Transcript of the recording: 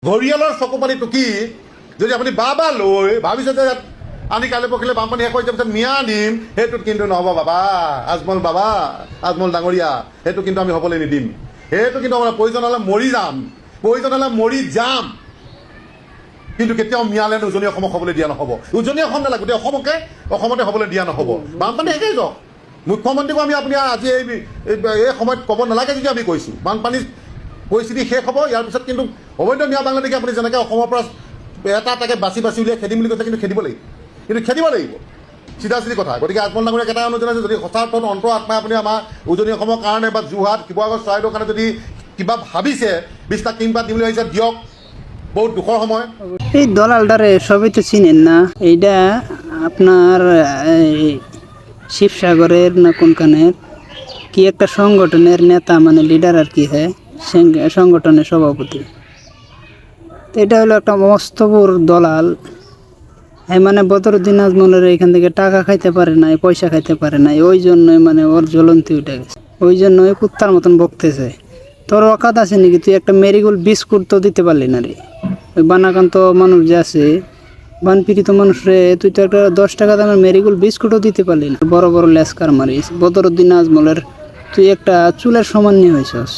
ঘৰিয়ালৰ চকুপানী টুকি যদি আপুনি বাবা লৈ ভাবিছে যে আনি কাইলৈ পৰহিলৈ বানপানী শেষ হৈ যোৱাৰ পিছত মিয়া আনিম, সেইটোত কিন্তু নহ'ব বাবা। আজমল বাবা, আজমল ডাঙৰীয়া, সেইটো কিন্তু আমি হ'বলৈ নিদিম। সেইটো কিন্তু আমাৰ প্ৰয়োজন হ'লে মৰি যাম, প্ৰয়োজন হ'লে মৰি যাম, কিন্তু কেতিয়াও মিয়ালে উজনি অসমক হ'বলৈ দিয়া নহ'ব। উজনি অসম নালাগে, গোটেই অসমতে হ'বলৈ দিয়া নহ'ব। বানপানী শেষেই যাওক। মুখ্যমন্ত্ৰীকো আমি আপুনি আজি এই সময়ত ক'ব নালাগে যদি আমি কৈছোঁ বানপানী পৰিস্থিতি শেষ হ'ব। ইয়াৰ পিছত কিন্তু অবৈধ মিয়া বাংলাদেশী আপুনি যেনেকৈ অসমৰ পৰা এটা এটাকৈ বাছি বাছি উলিয়াই খেদিম বুলি কৈছে, কিন্তু খেদিব লাগিব, কিন্তু খেদিব লাগিব, চিধা চিধি কথা। গতিকে আজমল ডাঙৰীয়াক এটাই অনুৰোধ জনাইছে, যদি সঁচা অৰ্থত অন্তৰ আত্মাই আপুনি আমাৰ উজনি অসমৰ কাৰণে বা যোৰহাট, শিৱসাগৰ, চৰাইদেউৰ কাৰণে যদি কিবা ভাবিছে 20 লাখ টিং পাত দিম বুলি ভাবিছে, দিয়ক। বহুত দুখৰ সময়। এই দলালটারে সবই তো চিনেন না। এইটা আপনার শিবসাগরের না কোনখানের কি একটা সংগঠনের নেতা, মানে লিডার আর কি, হ্যাঁ, সংগঠনের সভাপতি। তো এটা হলো একটা মস্ত বড় দলাল। হ্যাঁ, মানে বদরুদ্দিন আজমলের এখান থেকে টাকা খাইতে পারে নাই, পয়সা খাইতে পারে নাই, ওই জন্যই মানে ওর জ্বলন্তি উঠে গেছে। ওই জন্য ওই কুত্তার মতন বকতেছে। তোর অকাত আছে নাকি? তুই একটা মেরিগোল্ড বিস্কুট তো দিতে পারলি না রে। ওই বানাকান্ত মানুষ যে আছে, বানপীড়িত মানুষ রে, তুই তো একটা 10 টাকা দামের মেরিগোল্ড বিস্কুটও দিতে পারলি না। বড় বড় লেসকার মারিস। বদরুদ্দিন আজমলের তুই একটা চুলের সমান নিয়ে হয়েছস।